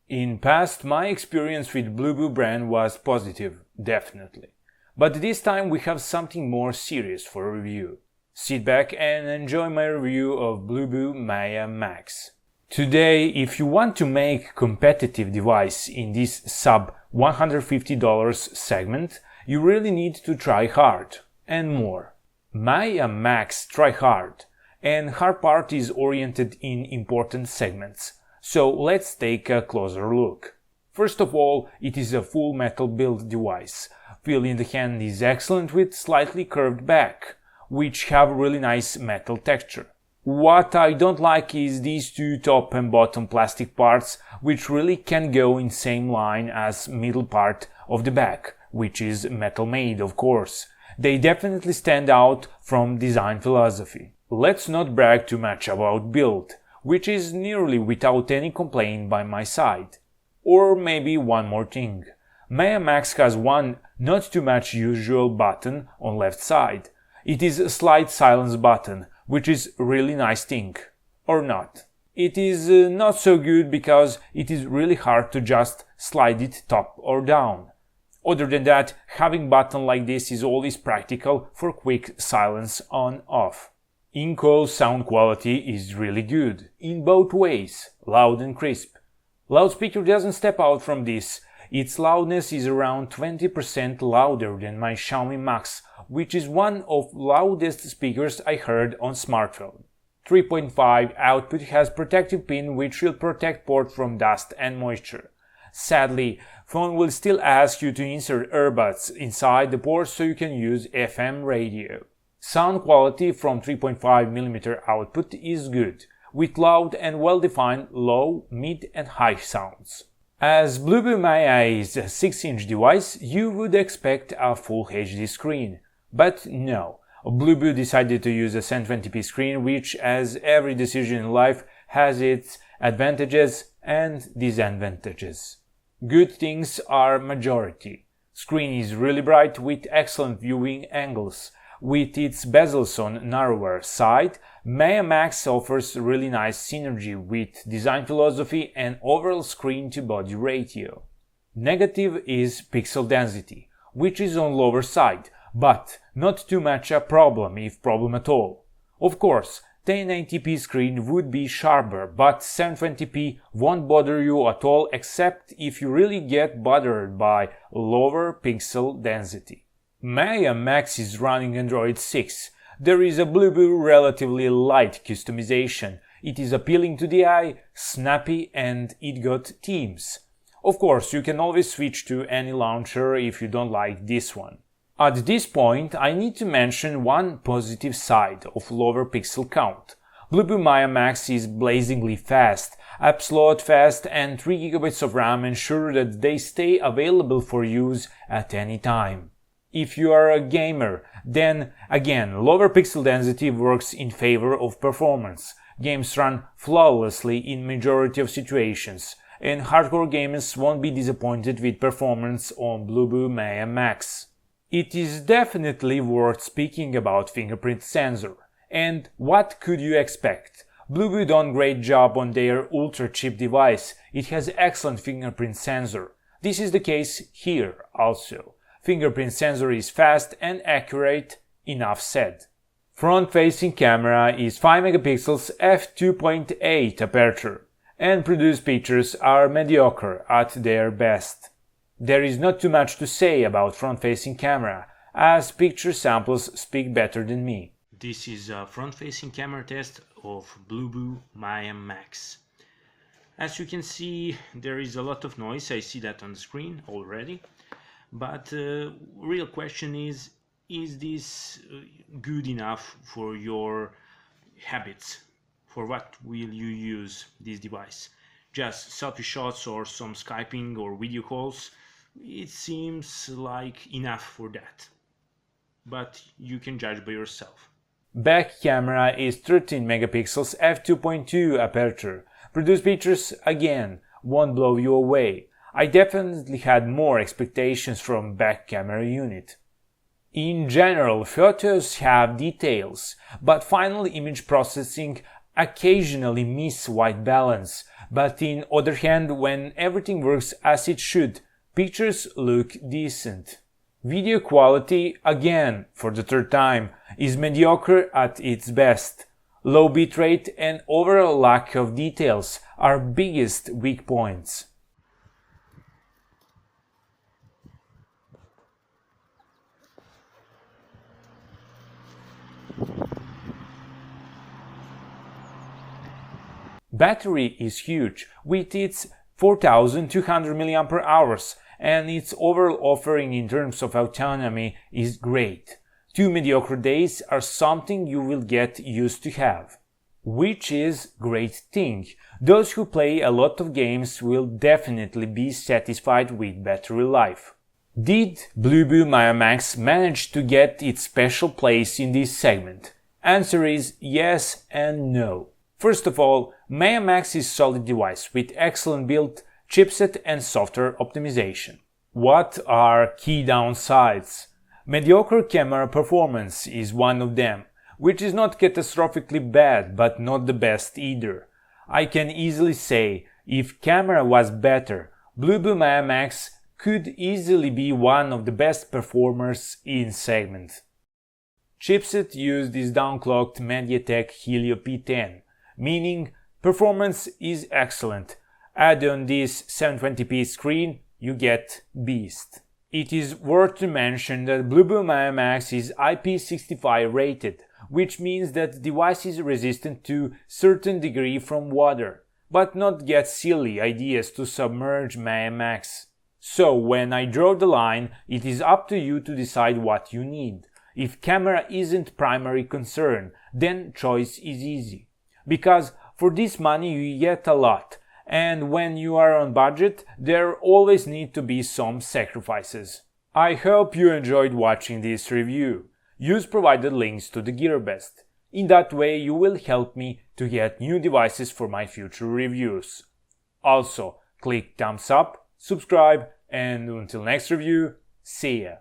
In past, my experience with Bluboo brand was positive, definitely. But this time we have something more serious for review. Sit back and enjoy my review of Bluboo Maya Max. Today, if you want to make competitive device in this sub $150 segment, you really need to try hard and more. Maya Max try hard, and hard part is oriented in important segments. So let's take a closer look. First of all, it is a full metal build device. Feel in the hand is excellent with slightly curved back, which have really nice metal texture. What I don't like is these two top and bottom plastic parts, which really can go in same line as middle part of the back, which is metal made, of course. They definitely stand out from design philosophy. Let's not brag too much about build, which is nearly without any complaint by my side. Or maybe one more thing. Maya Max has one not too much usual button on left side. It is a slide silence button, which is really nice thing. Or not. It is not so good because it is really hard to just slide it top or down. Other than that, having button like this is always practical for quick silence on-off. In-call sound quality is really good, in both ways, loud and crisp. Loudspeaker doesn't step out from this. Its loudness is around 20% louder than my Xiaomi Max, which is one of loudest speakers I heard on smartphone. 3.5 output has protective pin which will protect port from dust and moisture. Sadly, phone will still ask you to insert earbuds inside the port so you can use FM radio. Sound quality from 3.5mm output is good, with loud and well-defined low, mid and high sounds. As Bluboo Maya is a 6-inch device, you would expect a Full HD screen. But no, Bluboo decided to use a 1080p screen, which, as every decision in life, has its advantages and disadvantages. Good things are majority. Screen is really bright with excellent viewing angles. With its bezels on narrower side, Maya Max offers really nice synergy with design philosophy and overall screen-to-body ratio. Negative is pixel density, which is on lower side, but not too much a problem, if problem at all. Of course, 1080p screen would be sharper, but 720p won't bother you at all except if you really get bothered by lower pixel density. Maya Max is running Android 6. There is a Bluboo relatively light customization. It is appealing to the eye, snappy, and it got themes. Of course, you can always switch to any launcher if you don't like this one. At this point, I need to mention one positive side of lower pixel count. Bluboo Maya Max is blazingly fast, absolute fast, and 3GB of RAM ensure that they stay available for use at any time. If you are a gamer, then again, lower pixel density works in favor of performance. Games run flawlessly in majority of situations, and hardcore gamers won't be disappointed with performance on Bluboo Maya Max. It is definitely worth speaking about fingerprint sensor. And what could you expect? Bluboo done great job on their ultra cheap device. It has excellent fingerprint sensor. This is the case here also. Fingerprint sensor is fast and accurate, enough said. Front-facing camera is 5MP f2.8 aperture, and produced pictures are mediocre at their best. There is not too much to say about front-facing camera, as picture samples speak better than me. This is a front-facing camera test of Bluboo Maya Max. As you can see, there is a lot of noise, I see that on the screen already. But real question is this good enough for your habits? For what will you use this device? Just selfie shots or some Skyping or video calls? It seems like enough for that. But you can judge by yourself. Back camera is 13MP f2.2 aperture. Produced pictures, again, won't blow you away. I definitely had more expectations from back camera unit. In general, photos have details, but final image processing occasionally miss white balance. but in other hand, when everything works as it should, pictures look decent. Video quality, again, for the third time, is mediocre at its best. Low bitrate and overall lack of details are biggest weak points. Battery is huge, with its 4200 mAh, and its overall offering in terms of autonomy is great. 2 mediocre days are something you will get used to have. Which is great thing. Those who play a lot of games will definitely be satisfied with battery life. Did Bluboo Maya Max manage to get its special place in this segment? Answer is yes and no. First of all, Maya Max is a solid device with excellent build, chipset and software optimization. What are key downsides? Mediocre camera performance is one of them, which is not catastrophically bad but not the best either. I can easily say, if camera was better, Bluboo Maya Max could easily be one of the best performers in segment. Chipset used is downclocked MediaTek Helio P10, meaning performance is excellent. Add on this 720p screen, you get beast. It is worth to mention that Bluboo Maya Max is IP65 rated, which means that the device is resistant to certain degree from water, but not get silly ideas to submerge Maya Max. So when I draw the line, it is up to you to decide what you need. If camera isn't primary concern, then choice is easy. Because for this money you get a lot, and when you are on budget, there always need to be some sacrifices. I hope you enjoyed watching this review. Use provided links to the GearBest. In that way you will help me to get new devices for my future reviews. Also, click thumbs up, subscribe, and until next review, see ya!